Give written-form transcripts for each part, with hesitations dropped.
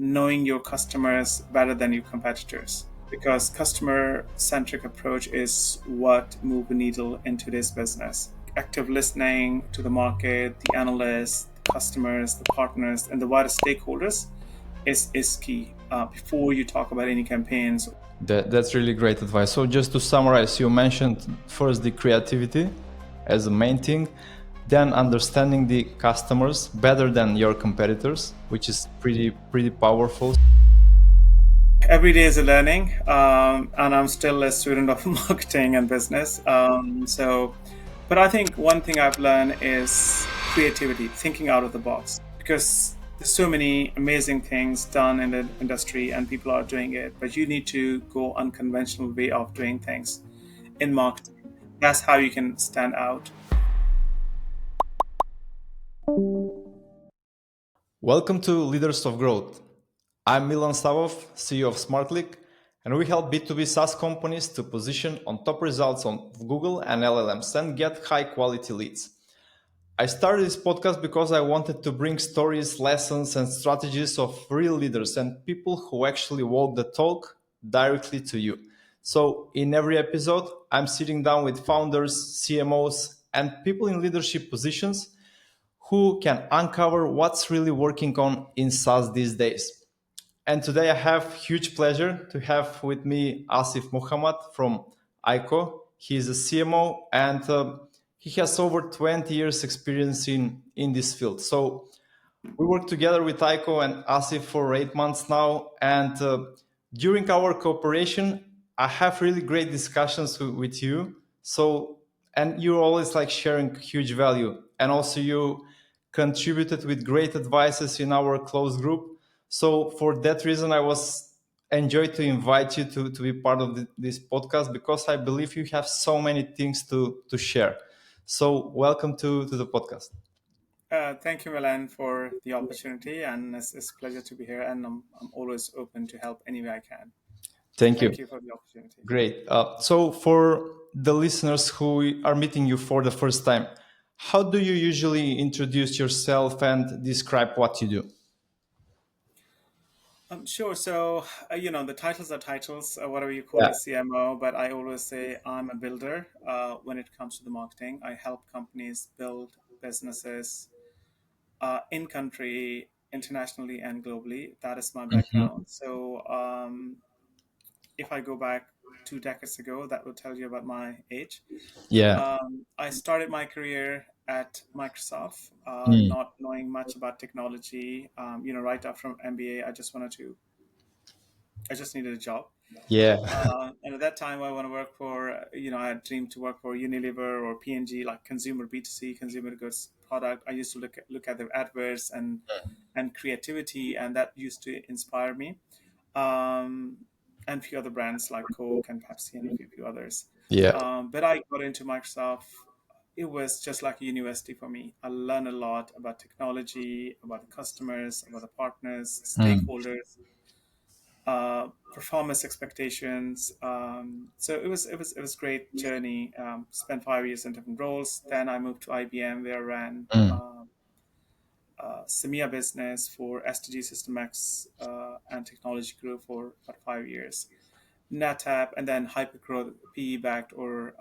knowing your customers better than your competitors, because customer-centric approach is what move the needle in today's business. Active listening to the market, the analysts, the customers, the partners, and the wider stakeholders is key before you talk about any campaigns. That's really great advice. So just to summarize, you mentioned first the creativity as a main thing, then understanding the customers better than your competitors, which is pretty powerful. Every day is a learning, and I'm still a student of marketing and business. But I think one thing I've learned is creativity, thinking out of the box, because there's so many amazing things done in the industry and people are doing it, but you need to go unconventional way of doing things in marketing. That's how you can stand out. Welcome to Leaders of Growth. I'm Milan Savov, CEO of SmartClick, and we help B2B SaaS companies to position on top results on Google and LLMs and get high quality leads. I started this podcast because I wanted to bring stories, lessons, and strategies of real leaders and people who actually walk the talk directly to you. So, in every episode, I'm sitting down with founders, CMOs, and people in leadership positions who can uncover what's really working on in SaaS these days. And today I have huge pleasure to have with me Asif Muhammad from Aico. He is a CMO and he has over 20 years experience in this field. So we work together with Aico and Asif for 8 months now. And during our cooperation, I have really great discussions with you. So, and you're always like sharing huge value. And also you contributed with great advices in our close group. So for that reason, I was enjoyed to invite you to be part of this podcast because I believe you have so many things to share. So welcome to the podcast. Thank you, Milan, for the opportunity, and it's a pleasure to be here. And I'm always open to help any way I can. Thank you. Thank you for the opportunity. Great. So for the listeners who are meeting you for the first time, how do you usually introduce yourself and describe what you do? Sure. So, the titles are titles, whatever you call Yeah. a CMO, but I always say I'm a builder when it comes to the marketing. I help companies build businesses in country, internationally, and globally. That is my Mhm. background. So, if I go back 2 decades ago, that will tell you about my age. Yeah. I started my career at Microsoft, Mm. not knowing much about technology. Right after MBA, I just needed a job. Yeah. And at that time, I want to work for, I had dreamed to work for Unilever or P&G, like consumer B2C, consumer goods product. I used to look at their adverts and creativity, and that used to inspire me. Um, and a few other brands like Coke and Pepsi and a few others. Yeah. But I got into Microsoft. It was just like a university for me. I learned a lot about technology, about the customers, about the partners, Mm. stakeholders, performance expectations. So it was great journey. Spent 5 years in different roles. Then I moved to IBM, where I ran Mm. SEMIA business for STG System X and Technology Group for about 5 years. NetApp, and then hypergrowth PE backed or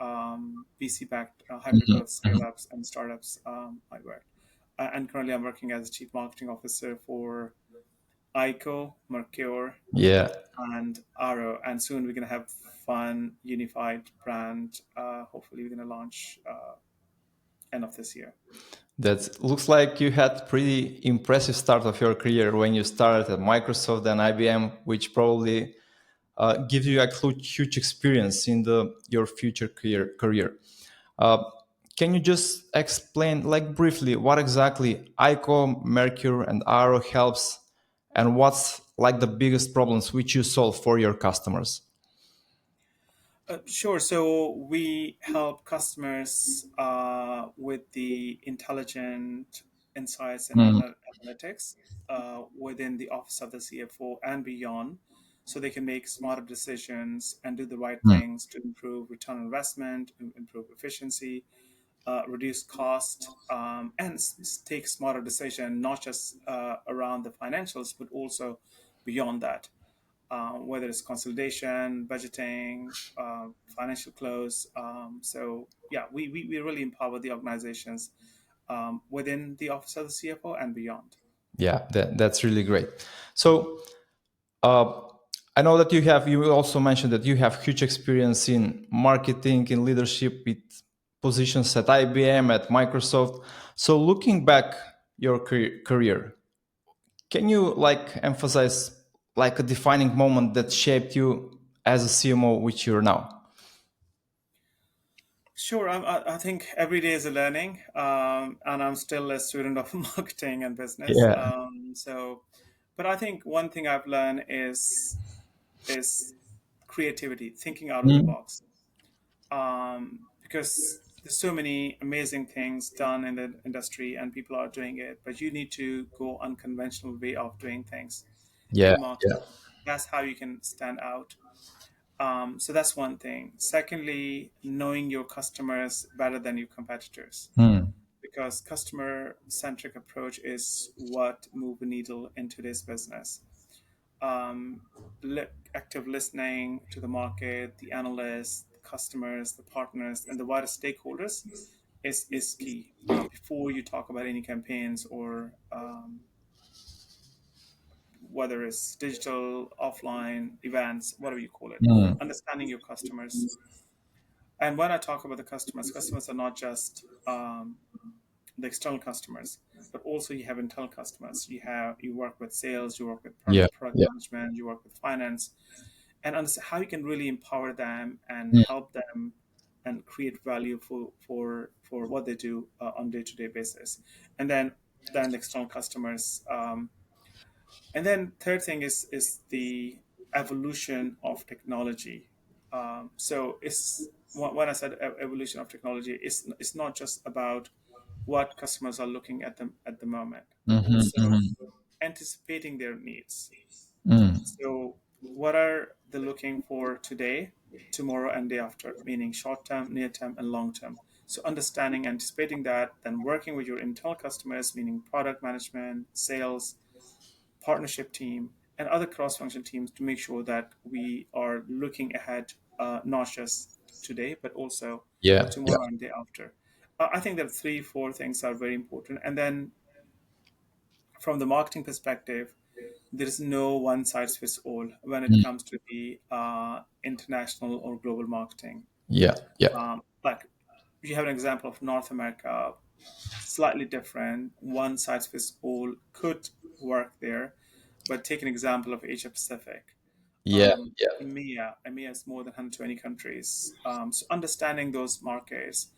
VC backed Mhm. hypergrowth scale Mhm. ups and startups. I worked, and currently I'm working as a chief marketing officer for Aico, Mercur, Yeah. and AARO, and soon we're gonna have fun unified brand. Hopefully, we're gonna launch end of this year. That looks like you had pretty impressive start of your career when you started at Microsoft and IBM, which probably gives you a huge experience in your future career. Uh, can you just explain, like briefly, what exactly ICO, Mercur, and AARO helps, and what's like the biggest problems which you solve for your customers? Sure. So we help customers with the intelligent insights and Mm. analytics within the office of the CFO and beyond, so they can make smarter decisions and do the right Mm. things to improve return on investment, improve efficiency, reduce cost, and take smarter decision, not just around the financials, but also beyond that, whether it's consolidation, budgeting, financial close. So yeah, we really empower the organizations within the office of the CFO and beyond. Yeah, that's really great. So uh, I know that you also mentioned that you have huge experience in marketing, in leadership, with positions at IBM, at Microsoft. So looking back your career, can you like emphasize like a defining moment that shaped you as a CMO, which you're now? Sure, I think every day is a learning, and I'm still a student of marketing and business. Yeah. But I think one thing I've learned is creativity, thinking out of the Mm. box. Because there's so many amazing things done in the industry, and people are doing it, but you need to go unconventional way of doing things Yeah. in Yeah. marketing. That's how you can stand out. So that's one thing. Secondly, knowing your customers better than your competitors, Mm. because customer centric approach is what move the needle in today's business. um, Active listening to the market, the analysts, the customers, the partners, and the wider stakeholders is key before you talk about any campaigns or whether it's digital, offline, events, whatever you call it. Mm. Understanding your customers. And when I talk about the customers, customers are not just the external customers, but also you have internal customers. You work with sales, you work with Yeah. product Yeah. management, you work with finance, and understand how you can really empower them and Mm. help them and create value for what they do on day-to-day basis. And then the external customers, and then third thing is the evolution of technology. So it's when I said evolution of technology, it's not just about what customers are looking at them at the moment, but Mhm, also mhm. anticipating their needs. Mm. So, what are they looking for today, tomorrow, and day after? Meaning short term, near term, and long term. So, understanding, anticipating that, then working with your internal customers, meaning product management, sales, partnership team, and other cross function teams to make sure that we are looking ahead, not just today, but also Yeah. Yeah. tomorrow and day after. I think that three, four things are very important. And then from the marketing perspective, there is no one size fits all when it Mm. comes to the international or global marketing. Yeah. Yeah. Like you have an example of North America, slightly different. One size fits all could work there, but take an example of Asia Pacific. Yeah. Yeah. EMEA is more than 120 countries. So understanding those markets,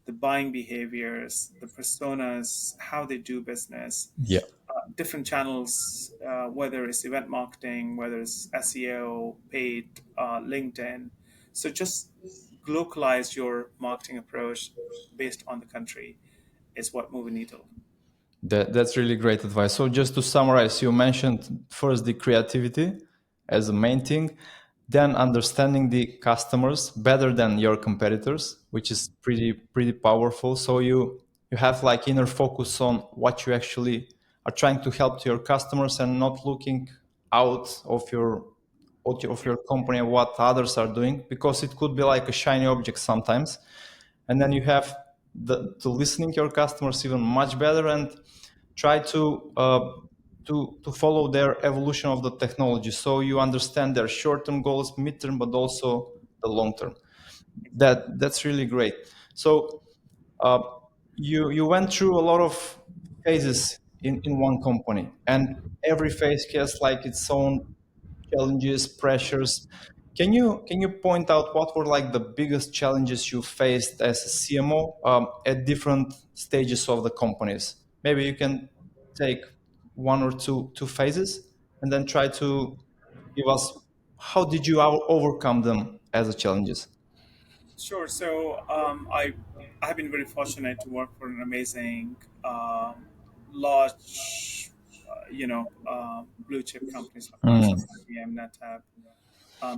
the buying behaviors, the personas, how they do business, Yeah. different channels, whether it's event marketing, whether it's SEO, paid, LinkedIn. So just localize your marketing approach based on the country is what move a needle. That's really great advice. So just to summarize, you mentioned first the creativity as a main thing, then understanding the customers better than your competitors, which is pretty powerful. So you have like inner focus on what you actually are trying to help to your customers and not looking out of your company and what others are doing, because it could be like a shiny object sometimes. And then you have to listening to your customers even much better and try to follow their evolution of the technology, so you understand their short-term goals, mid-term, but also the long-term. That's really great. So uh, you went through a lot of phases in one company, and every phase has like its own challenges, pressures. Can you point out what were like the biggest challenges you faced as a CMO at different stages of the companies? Maybe you can take one or two phases and then try to give us how did you overcome them as a challenges? Sure. So I've been very fortunate to work for an amazing, large, blue chip companies like Mm, Microsoft, IBM, NetApp,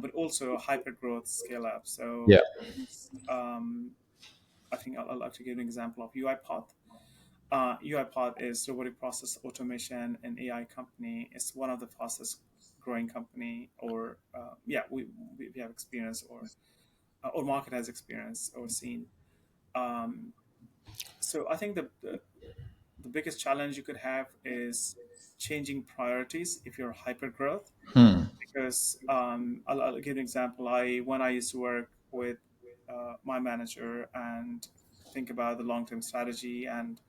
but also hyper growth scale up. yeah, So I think I'll like to give an example of UiPath. UiPath is robotic process automation and AI company. It's one of the fastest growing company, or yeah, we have experience, or market has experience or seen. Um, so I think the biggest challenge you could have is changing priorities if you're hyper growth. Because I'll give an example. When I used to work with my manager and think about the long term strategy, and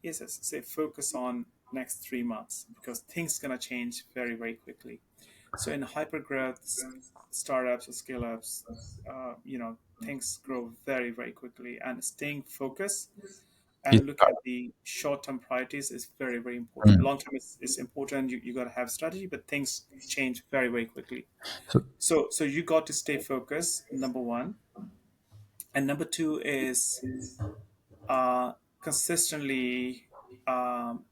yes, say focus on next 3 months, because things gonna change very very quickly. So in hyper growth startups or scale ups, things grow very very quickly, and staying focused It's and look at the short-term priorities is very very important. Long-term is important. You got to have strategy, but things change very very quickly. so, So you got to stay focused, number one. And number two is consistently um,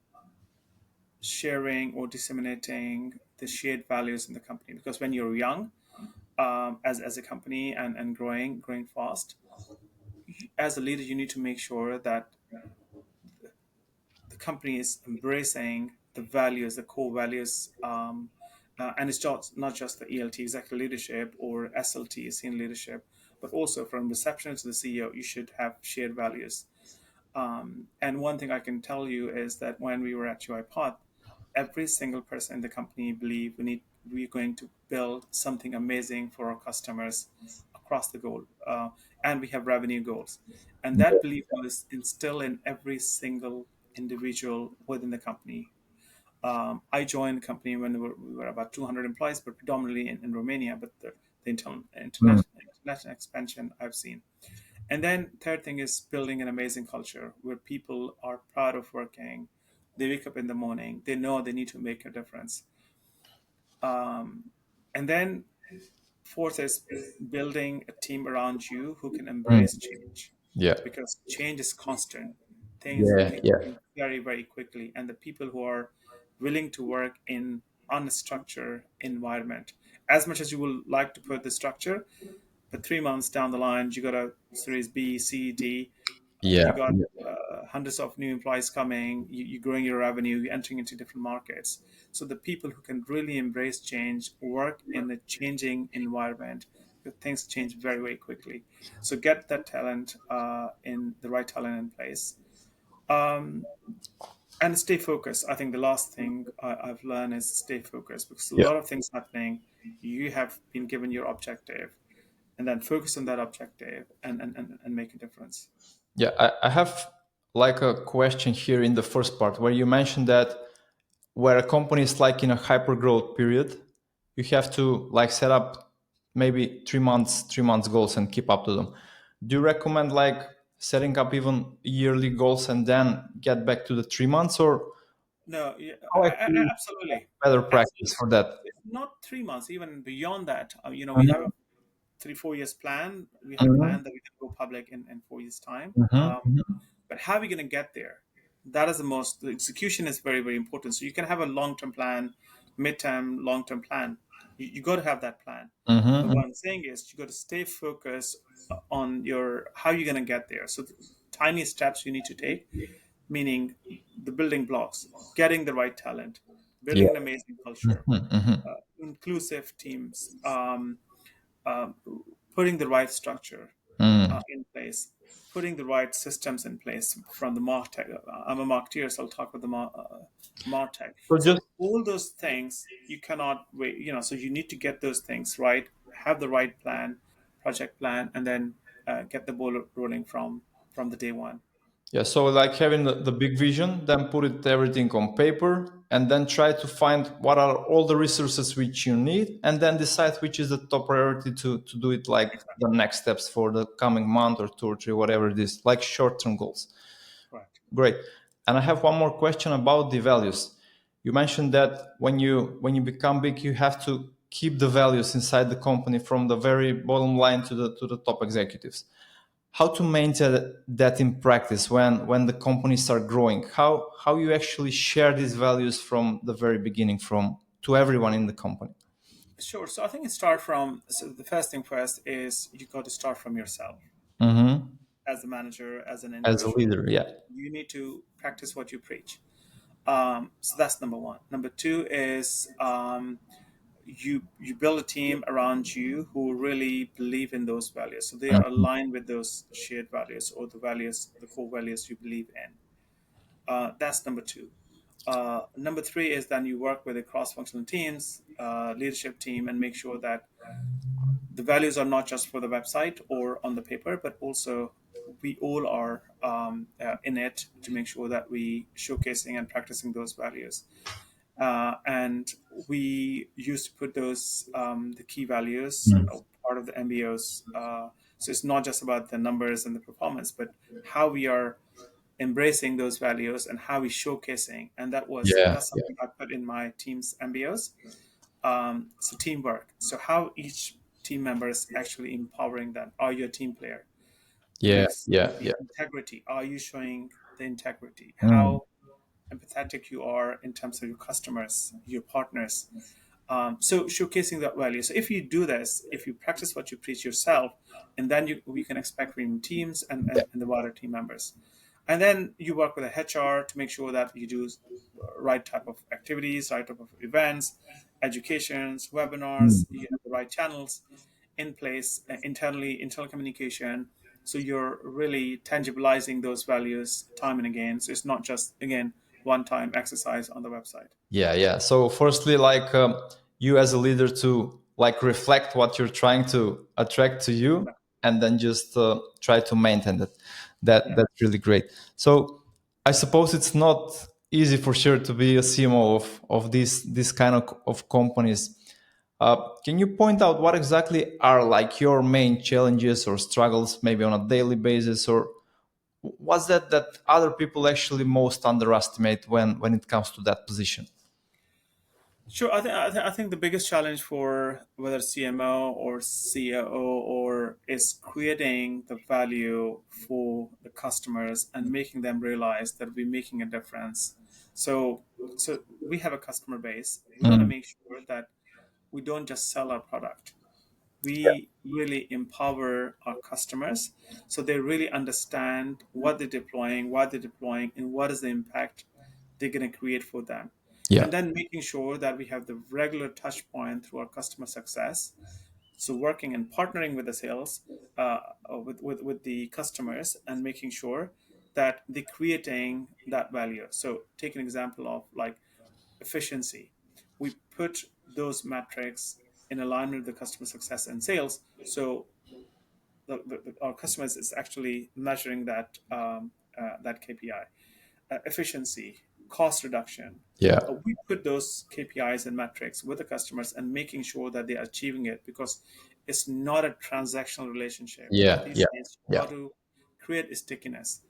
sharing or disseminating the shared values in the company, because when you're young, as a company, and growing fast, as a leader you need to make sure that the company is embracing the values, the core values, and it's not just the ELT, executive leadership, or SLT, senior leadership, but also from reception to the CEO, you should have shared values. And one thing I can tell you is that when we were at UiPath, every single person in the company believed we're going to build something amazing for our customers across the goal, and we have revenue goals, and that belief was instilled in every single individual within the company. I joined the company when we were about 200 employees, but predominantly in Romania. But the international expansion I've seen. And then third thing is building an amazing culture where people are proud of working. They wake up in the morning. They know they need to make a difference. And then fourth is building a team around you who can embrace change, yeah, because change is constant. yeah, Things yeah, change very, very quickly. And the people who are willing to work in unstructured environment, as much as you will like to put the structure, but 3 months down the line, you got a series B, C, D. You yeah, got hundreds of new employees coming. You're growing your revenue. You're entering into different markets. So the people who can really embrace change, work in a changing environment, because things change very, very quickly. So get that talent in the right talent in place, and stay focused. I think the last thing I've learned is stay focused, because a yeah. lot of things happening. You have been given your objective, and then focus on that objective, and make a difference. Yeah, I have like a question here in the first part where you mentioned that where a company is like in a hyper growth period, you have to like set up maybe 3 months goals and keep up to them. Do you recommend like setting up even yearly goals and then get back to the 3 months, or No, yeah, how actually absolutely, better practice absolutely. for that? It's not 3 months, even beyond that. We have a Mhm, 3 4 years plan. We have a mhm, plan that we can go public in 4 years time. mhm, mhm. But how are we going to get there? That is the execution is very very important. So you can have a long term plan, mid-term, long term plan. You got to have that plan. But Mhm. what I'm saying is you got to stay focused on your how you're going to get there. So the tiny steps you need to take, meaning the building blocks, getting the right talent, Yeah. building an amazing culture, Mhm, mhm. inclusive teams, um, putting the right structure Mm. in place, putting the right systems in place from the MarTech. I'm a marketeer, so I'll talk about the MarTech. So just So all those things you cannot wait. So you need to get those things right, have the right plan, project plan, and then get the ball rolling from the day one. yeah, so like having the big vision, then put it everything on paper, and then try to find what are all the resources which you need, and then decide which is the top priority to do it like Exactly. the next steps for the coming month or two or three, whatever it is, like short-term goals. Correct. Great. And I have one more question about the values. You mentioned that when you become big, you have to keep the values inside the company from the very bottom line to the top executives. How to maintain that in practice when the companies start growing? How you actually share these values from the very beginning from to everyone in the company? Sure. So I think it start from, so the first thing first is you got to start from yourself Hmm. as a manager, as an As a individual. leader, yeah. You need to practice what you preach. So that's number one. Number two is you build a team around you who really believe in those values, so they are aligned with those shared values or the values, the core values you believe in. That's number two. Number three is then you work with the cross-functional teams, leadership team, and make sure that the values are not just for the website or on the paper, but also we all are in it to make sure that we showcasing and practicing those values. And we used to put those the key values part of the MBOs. So it's not just about the numbers and the performance, but how we are embracing those values and how we showcasing. And Yeah, that's yeah, something I put in my team's MBOs. So teamwork. So how each team member is actually empowering them. Are you a team player? yeah, yeah, The yeah. integrity. Are you showing the integrity? Mm. How empathetic you are in terms of your customers, your partners. So showcasing that value. So if you do this, if you practice what you preach yourself, and then we can expect from your teams Yeah. and the wider team members. And then you work with a HR to make sure that you do right type of activities, right type of events, educations, webinars, Mm. you have the right channels in place internally, internal communication. So you're really tangibilizing those values time and again. So it's not just, again, one time exercise on the website. Yeah, yeah. So, firstly, like you as a leader to like reflect what you're trying to attract to you, and then just try to maintain that. Yeah. That's really great. So, I suppose it's not easy for sure to be a CMO of this kind of companies. Can you point out what exactly are like your main challenges or struggles, maybe on a daily basis, or what's that other people actually most underestimate when it comes to that position? Sure. I think the biggest challenge for whether CMO or COO or is creating the value for the customers and making them realize that we're making a difference. So, so we have a customer base. We want to Mm. make sure that we don't just sell our product. We really empower our customers so they really understand what they're deploying, why they're deploying, and what is the impact they're going to create for them. Yeah. And then making sure that we have the regular touch point through our customer success. So working and partnering with the sales, with the customers and making sure that they're creating that value. So take an example of like efficiency. We put those metrics in alignment with the customer success and sales. So our customers is actually measuring that KPI, efficiency, cost reduction. Yeah. We put those KPIs and metrics with the customers and making sure that they are achieving it because it's not a transactional relationship. Yeah. These Yeah. days, Yeah. how to create a stickiness.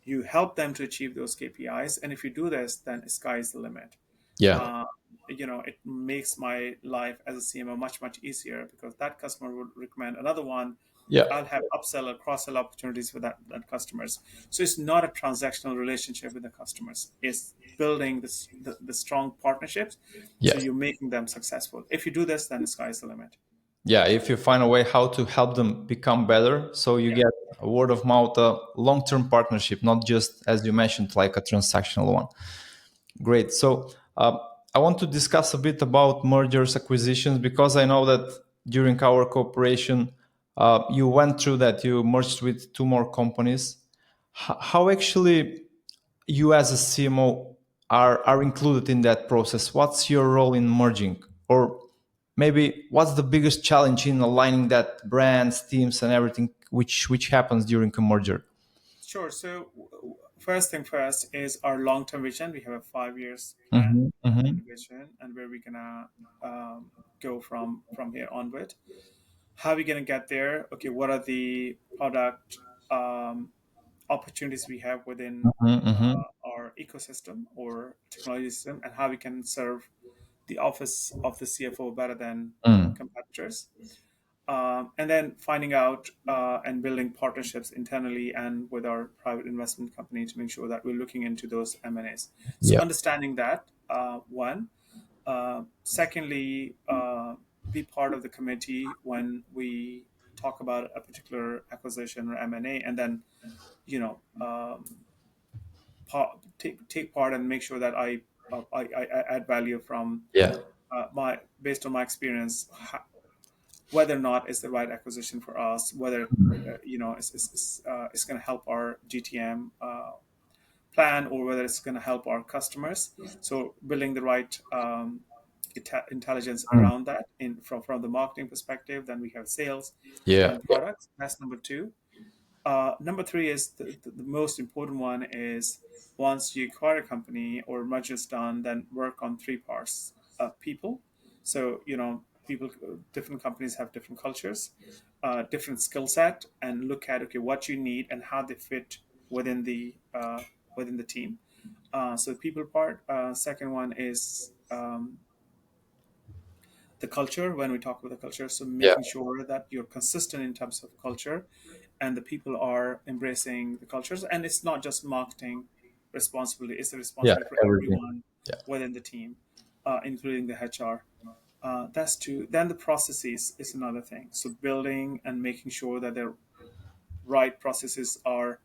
You help them to achieve those KPIs, and if you do this, then sky is the limit. Yeah. uh, it makes my life as a CMO much easier because that customer would recommend another one. Yeah. I'll have upsell or cross sell opportunities for that customers. So it's not a transactional relationship with the customers. It's building the strong partnerships. So Yeah. you're making them successful. If you do this, then the sky is the limit. Yeah. If you find a way how to help them become better, so you Yeah. get a word of mouth, a long-term partnership, not just as you mentioned, like a transactional one. Great. So I want to discuss a bit about mergers, acquisitions, because I know that during our cooperation, you went through that. You merged with two more companies. How actually you as a CMO are included in that process? What's your role in merging? Or maybe what's the biggest challenge in aligning that brands, teams, and everything which happens during a merger? Sure. So first thing first is our long-term vision. We have a 5 years plan Hmm. Hmm. and vision, and where we're gonna go from here onward. How are we gonna get there? Okay, what are the product opportunities we have within Hmm. Hmm. our ecosystem or technology system, and how we can serve the office of the CFO better than Mm. competitors. And then finding out and building partnerships internally and with our private investment company to make sure that we're looking into those M&As. So Yeah. understanding that, one. Secondly, be part of the committee when we talk about a particular acquisition or M&A, and then take part and make sure that I add value from Yeah. my based on my experience, whether or not it's the right acquisition for us, whether it's going to help our GTM plan, or whether it's going to help our customers. So building the right intelligence Mm. around that from the marketing perspective. Then we have sales Yeah. and products. That's number two. Number three is the most important one is once you acquire a company or merger is done, then work on three parts. People. So, people, different companies have different cultures, different skill set, and look at, okay, what you need and how they fit within the team. So the people part. Second one is the culture. When we talk about the culture, so Yeah. making sure that you're consistent in terms of culture and the people are embracing the cultures, and it's not just marketing responsibility, it's a Yeah. responsibility for Everything. everyone Yeah. within the team, including the HR. That's two. Then the processes is another thing, so building and making sure that the right processes are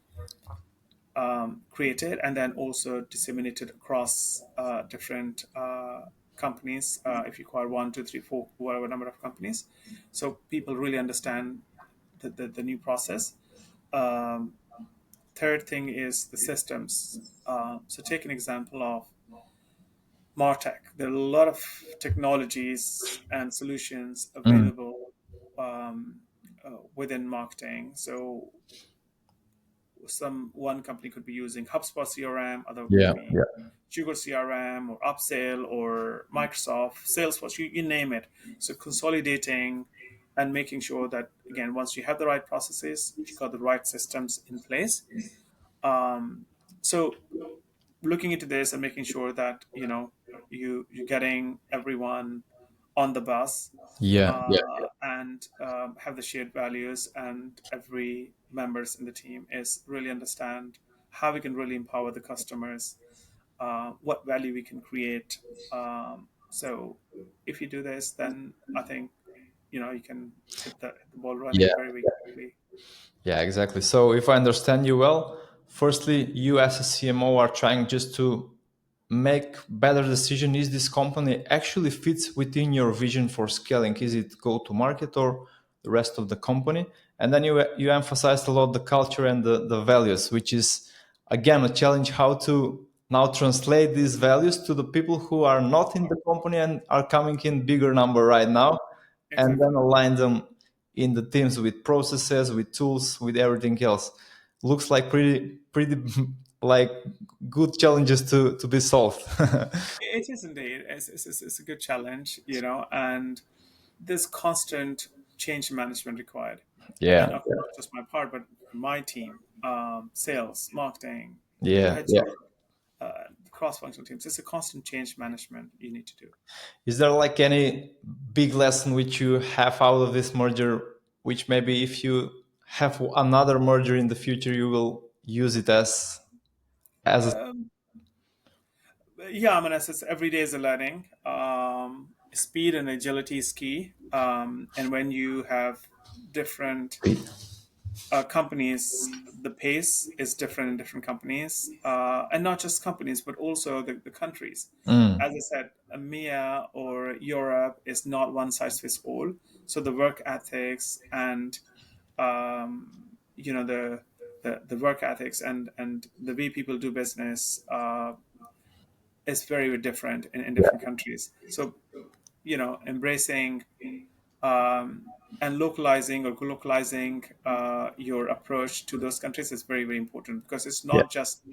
created and then also disseminated across different companies. If you acquire one, two, three, four, whatever number of companies, so people really understand the new process. Um, Third thing is the systems. So take an example of MarTech. There are a lot of technologies and solutions Mm. available within marketing. So one company could be using HubSpot CRM, other could Yeah. be Yeah. Sugar CRM or Upsell or Microsoft, Salesforce, you name it. So consolidating and making sure that, again, once you have the right processes, you got the right systems in place. So looking into this and making sure that you're getting everyone on the bus, Yeah. Yeah. and have the shared values, and every members in the team is really understand how we can really empower the customers, what value we can create. So if you do this, then I think you can hit the ball Yeah. running very, very quickly. Yeah, exactly. So if I understand you well, firstly, you as a CMO are trying just to make better decision. Is this company actually fits within your vision for scaling? Is it go to market or the rest of the company? And then you emphasized a lot the culture and the values, which is again a challenge how to now translate these values to the people who are not in the company and are coming in bigger number right now, and then Exactly. align them in the teams with processes, with tools, with everything else. Looks like pretty like good challenges to be solved. It is indeed. It's a good challenge, and there's constant change management required. And Yeah, of course, not just my part, but my team, sales, marketing, yeah, yeah. HR, cross-functional teams. It's a constant change management you need to do. Is there like any big lesson which you have out of this merger, which maybe if you have another merger in the future, you will use it as a Um, yeah, I mean, it's every day is a learning. Speed and agility is key. And when you have different companies, the pace is different in different companies, and not just companies, but also the countries. Mm, As I said, EMEA or Europe is not one size fits all. So the work ethics and the work ethics and the way people do business is very different in different countries. So embracing and localizing or localizing your approach to those countries is very, very important, because it's yeah. not just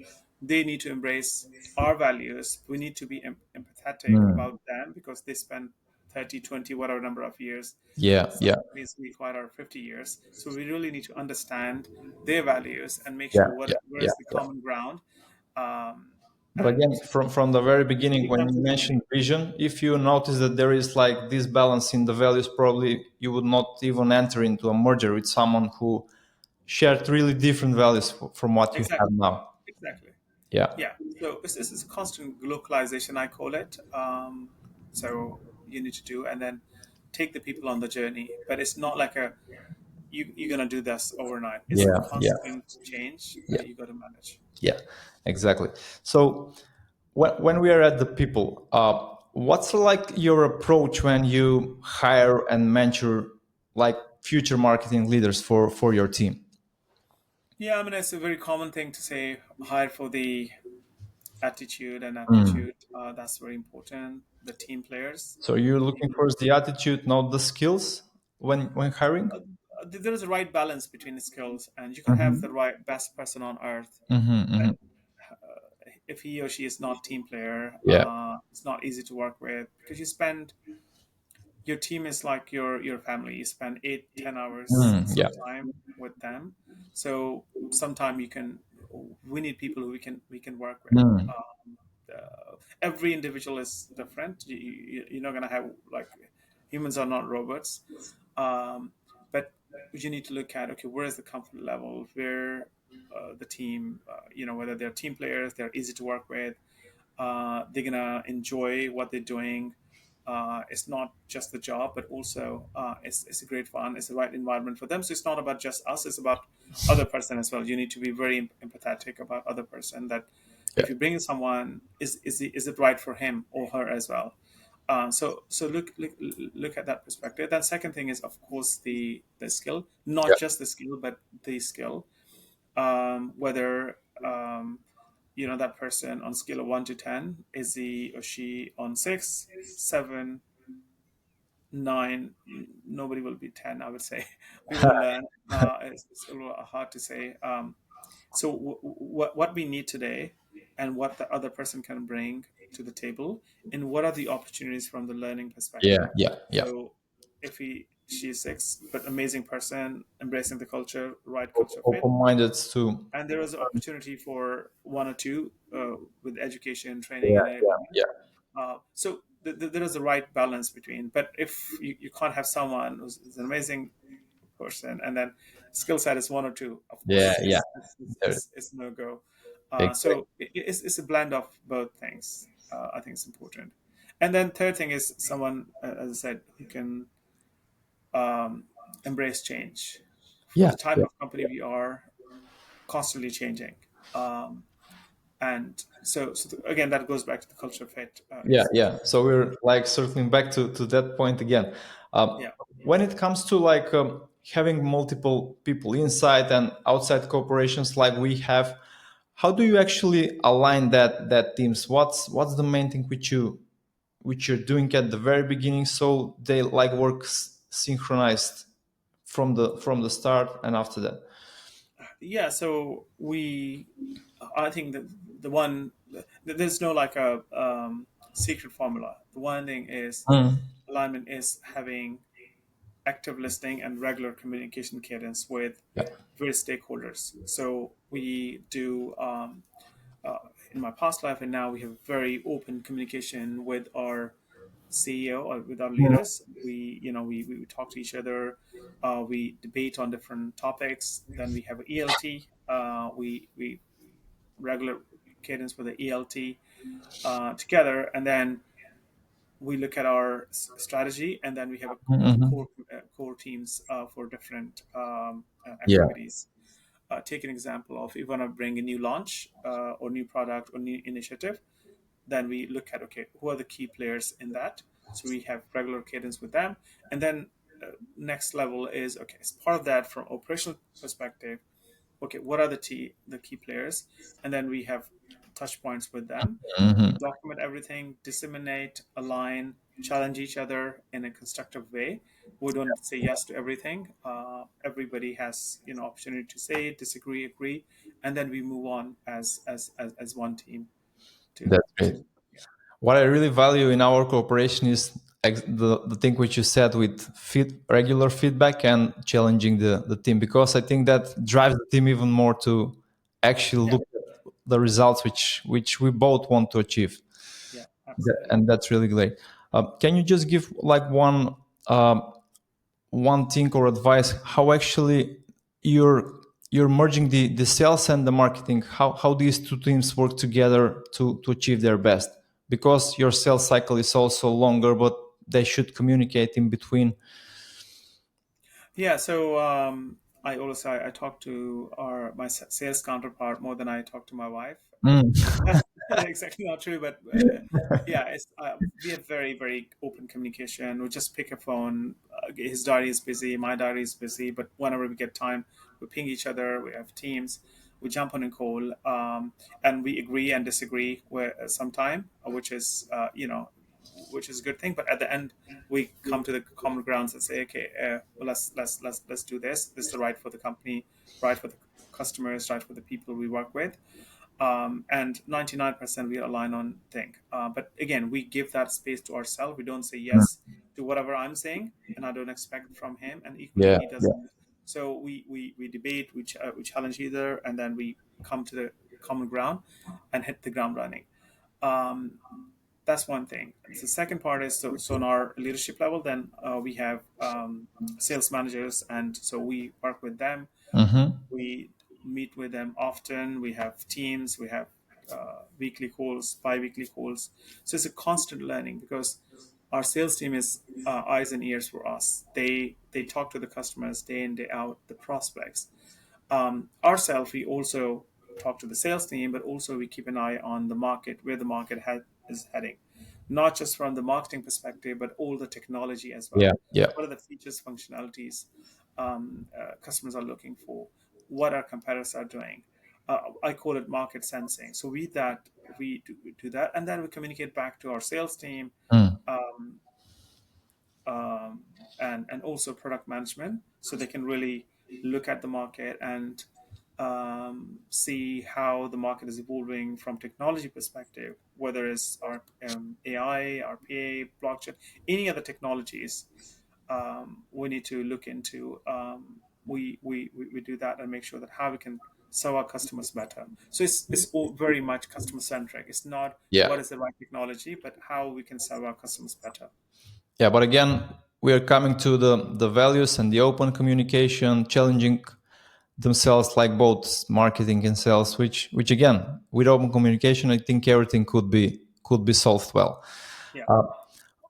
they need to embrace our values. We need to be empathetic Mm, about them, because they spend 30, 20, whatever number of years. yeah, Some yeah, companies we acquire are 50 years. So we really need to understand their values and make yeah, sure yeah, where yeah, is the yeah. common ground. Um, But again, and from the very beginning, it when comes you as a mentioned journey. vision, if you notice that there is like this balance in the values, probably you would not even enter into a merger with someone who shared really different values from what you have Exactly. now. Exactly. Yeah, Yeah. So this is a constant localization, I call it. So you need to do, and then take the people on the journey. But it's not like you're gonna do this overnight. It's a yeah, yeah, constant change yeah, that you got to manage. yeah, exactly. So when we are at the people, What's like your approach when you hire and mentor like future marketing leaders for your team? Yeah, I mean, it's a very common thing to say hire for the attitude and Mm. aptitude. That's very important. The team players. So you're looking for the attitude, not the skills when hiring? Uh, there is a right balance between the skills, and you can have the Hmm. right best person on earth, Hmm. but Hmm. if he or she is not team player, Yeah. it's not easy to work with because you spend your team is like your family. You spend 8-10 hours Mm, yeah. sometime with them, so sometime you can. We need people who we can work with. Mm, Every individual is different. You're not gonna have like humans are not robots, but you need to look at okay, where is the comfort level, where the team, whether they're team players, they're easy to work with, they're gonna enjoy what they're doing. It's not just the job, but also it's a great fun. It's the right environment for them. So it's not about just us. It's about other person as well. You need to be very empathetic about other person. That yeah. if you bring in someone, is it right for him or her as well? So look at that perspective. Then second thing is of course the skill, Yeah. not just the skill, but the skill. Whether that person on scale of 1 to 10, is he or she on 6, 7, 9? Nobody will be 10, I would say. We will learn. It's a little hard to say. So what we need today, and what the other person can bring to the table, and what are the opportunities from the learning Yeah. perspective. Yeah. Yeah. So if she's 6 but amazing person, embracing the culture, right culture fit, Open-minded too. and there is an opportunity for 1 or 2 with education, training, Yeah. and Yeah. enablement. Yeah. So there is a right balance between. But if you can't have someone who's an amazing person and then skill set is 1 or 2, of Yeah. course, Yeah. There- it's no go. Exactly. So it's a blend of both things. I think it's important. And then third thing is someone, as I said, who can um, embrace change. For Yeah. the type Yeah. of company we are, constantly changing. And so again, that goes back to the culture fit. Yeah, yeah. So we're like circling back to that point again. Yeah. When it comes to like having multiple people inside and outside corporations like we have, how do you actually align that teams? What's the main thing which you're doing at the very beginning so they like work synchronized from the start and after that? Yeah, so I think that there's no like a secret formula. The one thing is Mm. alignment is having active listening and regular communication cadence with Yeah. various stakeholders. So we do uh, in my past life, and now we have very open communication with our CEO or with our Mm. leaders. We talk to each other. We debate on different topics. Then we have ELT. We regular cadence with the ELT together, and then we look at our strategy, and then we have a Mhm. core teams for different Yeah. activities. Take an example of if you want to bring a new launch or new product or new initiative, then we look at okay, who are the key players in that. So we have regular cadence with them, and then next level is okay, as part of that from operational perspective, okay, what are the key players, and then we have touch points with them. We Mhm. document everything, disseminate, align, challenge each other in a constructive way. We don't say yes to everything. Everybody has opportunity to say, disagree, agree, and then we move on as one team to That's great. to yeah. What I really value in our cooperation is the thing which you said with regular feedback and challenging the team, because I think that drives the team even more to actually Yeah, look at the results which we both want to achieve. yeah, absolutely. And that's really great. Can you just give like one thing or advice how actually you're merging the sales and the marketing, how these two teams work together to achieve their best, because your sales cycle is also longer but they should communicate in between. Yeah, so I always I talk to our my sales counterpart more than I talk to my wife. Mm. exactly not true, but yeah, we have very, very open communication. We just pick a phone. His diary is busy, my diary is busy, but whenever we get time, we ping each other. We have teams. We jump on a call, and we agree and disagree where sometime, which is which is a good thing. But at the end, we come to the common grounds and say, okay, well, let's do this. This is the right for the company, right for the customers, right for the people we work with, and 99% we align on thing. But again, we give that space to ourselves. We don't say Mm. yes to whatever I'm saying, and I don't expect from him, and equally Yeah, he yeah. doesn't. So we debate, we challenge either, and then we come to the common ground and hit the ground running. Um, that's one thing. The second part is, so on our leadership level, then we have sales managers, and so we work with them. Mm-hmm. We meet with them often. We have teams. We have weekly calls, bi-weekly calls. So it's a constant learning because our sales team is eyes and ears for us. They talk to the customers day in day out, the prospects. Ourselves, we also talk to the sales team, but also we keep an eye on the market, where the market is heading, not just from the marketing perspective, but all the technology as Yeah, well. yeah. What are the features, functionalities customers are looking for? What our competitors are doing? I call it market sensing. So we do that, and then we communicate back to our sales team, Mm. um, and also product management, so they can really look at the market and see how the market is evolving from technology perspective, whether it's our AI, RPA, blockchain, any other technologies. We need to look into. We do that and make sure that how we can serve our customers better. So it's all very much customer centric. It's not Yeah. what is the right technology, but how we can serve our customers better. Yeah, but again, we are coming to the values and the open communication, challenging themselves like both marketing and sales, which again, with open communication, I think everything could be solved well. Yeah.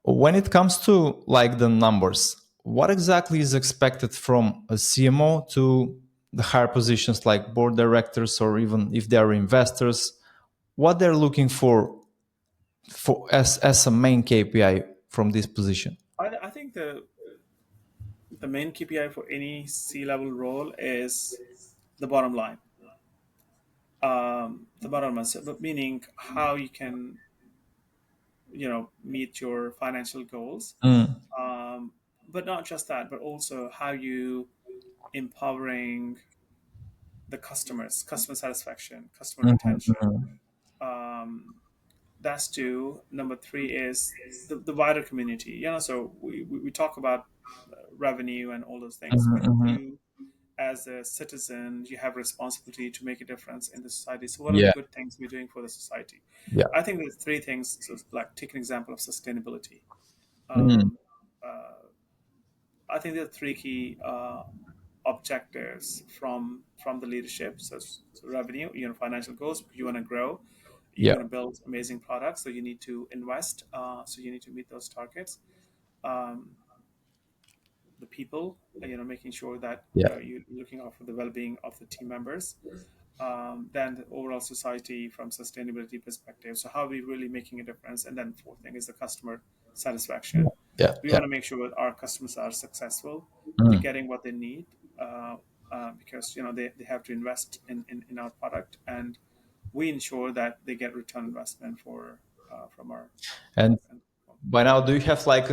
When it comes to like the numbers, what exactly is expected from a CMO to the higher positions like board directors, or even if they are investors, what they're looking for as a main KPI from this position? I think the main KPI for any C-level role is the bottom line. The bottom line, so, meaning how you can meet your financial goals, Mm. but not just that, but also how you empowering the customers, customer satisfaction, customer Mhm, retention. mhm. Um, that's two. Number three is the wider community. So we talk about revenue and all those things, Mhm, but mhm. you as a citizen, you have responsibility to make a difference in the society. So, what are the Yeah, good things we're doing for the society? yeah. I think there's three things. So, like, take an example of sustainability. Mm. Um, uh, I think there are three key objectives from the leadership. So revenue, financial goals. You want to grow. You're Yeah, going to build amazing products, so you need to invest. So you need to meet those targets. Um, the people, making sure that yeah, you're looking out for the well-being of the team members, then the overall society from sustainability perspective. So how are we really making a difference? And then fourth thing is the customer satisfaction. yeah, We yeah. want to make sure that our customers are successful. They're Mm. getting what they need, because they have to invest in our product, and we ensure that they get return investment for from our And product. And by now, do you have like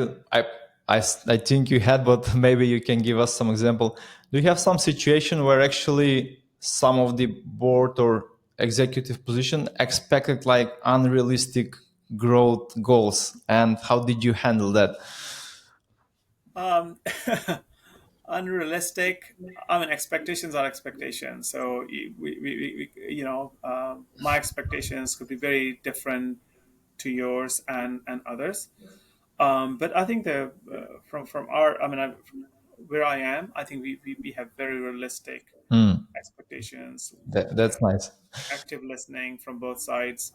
I think you had, but maybe you can give us some example. Do you have some situation where actually some of the board or executive position expected like unrealistic growth goals, and how did you handle that? um, unrealistic. I mean, expectations are expectations. So my expectations could be very different to yours and others. But I think from our, I mean, where I am, I think we have very realistic Mm. expectations, That's nice. active listening from both sides,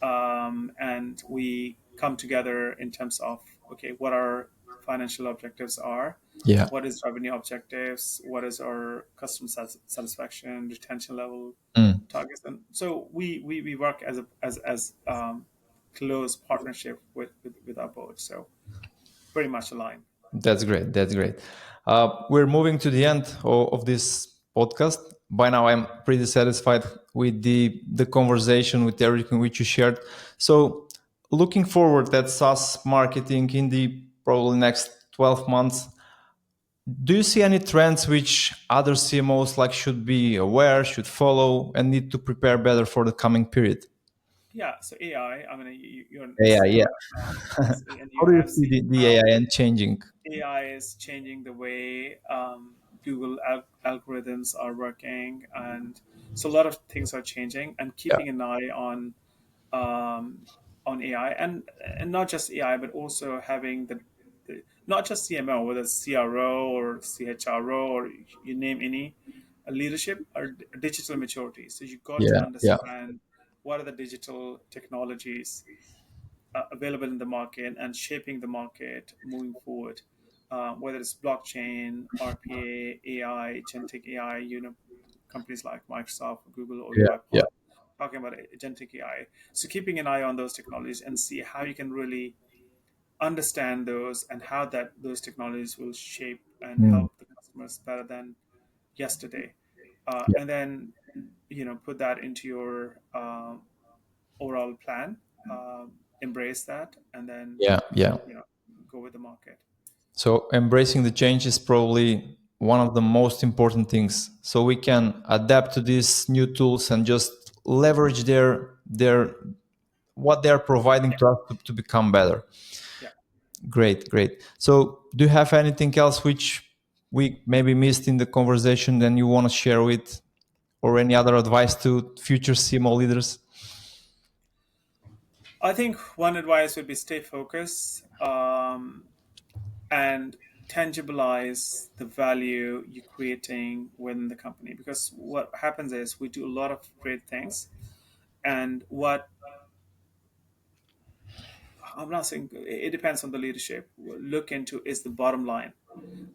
and we come together in terms of, okay, what are financial objectives are, Yeah, what is revenue objectives, what is our customer satisfaction, retention level mm, targets, and so we work as a as close partnership with our board. So pretty much aligned. that's great. That's great. We're moving to the end of this podcast. By now, I'm pretty satisfied with the conversation, with everything which you shared. So, looking forward at SaaS marketing in the probably next 12 months, do you see any trends which other CMOs like should be aware, should follow, and need to prepare better for the coming period? Yeah. So AI. I mean, you're an AI, yeah. SEO, and How you do you have see seen the how AI changing? AI is changing the way Google algorithms are working, and so a lot of things are changing. And Yeah, keeping an eye um, on AI, and not just AI, but also having the not just CMO, whether it's CRO or CHRO or you name any leadership or digital maturity. So you got to yeah, yeah, understand what are the digital technologies available in the market and shaping the market moving forward, whether it's blockchain, RPA, AI, agentic AI, companies like Microsoft, Google, or yeah, yeah, UiPath talking about agentic AI. So keeping an eye on those technologies and see how you can really understand those and how that those technologies will shape and mm, help the customers better than yesterday. yeah, And then put that into your overall plan, embrace that, and then yeah, yeah. you know go with the market. So embracing the change is probably one of the most important things. So we can adapt to these new tools and just leverage their what they're providing Yeah, to us to become better. yeah. Great, great. So do you have anything else which we maybe missed in the conversation that you want to share with, or any other advice to future CMO leaders? I think one advice would be stay focused, and tangibilize the value you're creating within the company. Because what happens is we do a lot of great things, and what I'm not saying it depends on the leadership. Look into is the bottom line.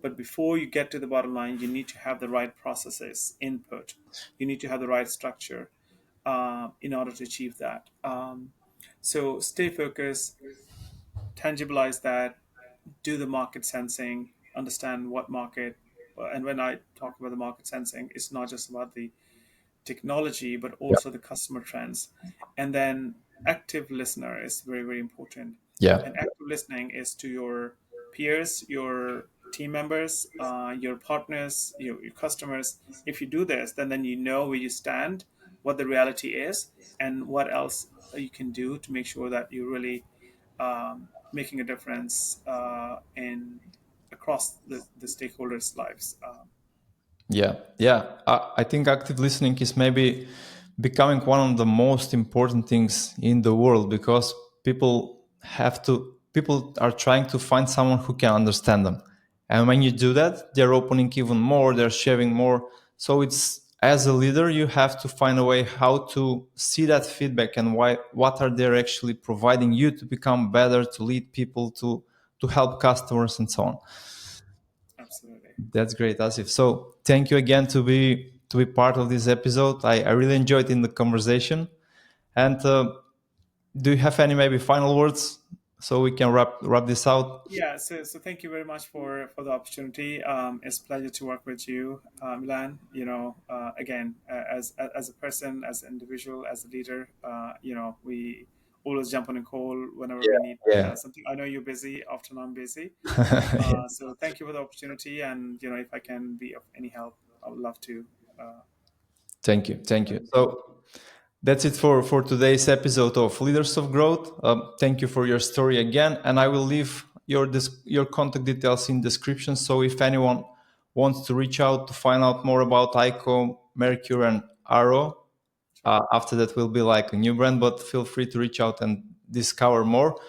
But before you get to the bottom line, you need to have the right processes, input. You need to have the right structure in order to achieve that. So stay focused, tangibilize that, do the market sensing, understand what market. And when I talk about the market sensing, it's not just about the technology, but Yeah, also the customer trends. And then active listener is very, very important. yeah, And active listening is to your peers, your team members, your partners, your customers. If you do this, then you know where you stand, what the reality is, and what else you can do to make sure that you're really making a difference in across the stakeholders' lives. yeah, yeah. I think active listening is maybe becoming one of the most important things in the world, because people are trying to find someone who can understand them. And when you do that, they're opening even more, they're sharing more. So it's, as a leader, you have to find a way how to see that feedback and why, what are they actually providing you to become better, to lead people, to help customers and so on. Absolutely. That's great, Asif. So thank you again to be part of this episode. I really enjoyed in the conversation. And do you have any maybe final words so we can wrap this out? Yeah, so thank you very much for the opportunity. It's a pleasure to work with you, Milan. Again, as a person, as an individual, as a leader, we always jump on a call whenever we need Yeah. something. I know you're busy. Often I'm busy. Yeah. So thank you for the opportunity, and if I can be of any help, I would love to. Uh, Thank you. Thank Let you. me know. So that's it for today's episode of Leaders of Growth. Thank you for your story again, and I will leave your contact details in description. So if anyone wants to reach out to find out more about Aico, Mercur, and AARO, Sure. after that will be like a new brand. But feel free to reach out and discover more.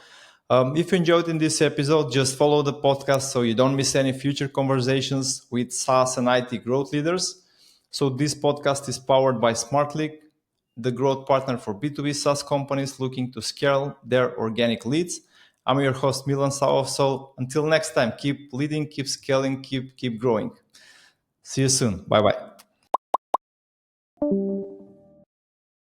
If you enjoyed in this episode, just follow the podcast so you don't miss any future conversations with SaaS and IT growth leaders. So this podcast is powered by SmartLeak, the growth partner for B2B SaaS companies looking to scale their organic leads. I'm your host, Milan Savov. So until next time, keep leading, keep scaling, keep growing. See you soon. Bye bye.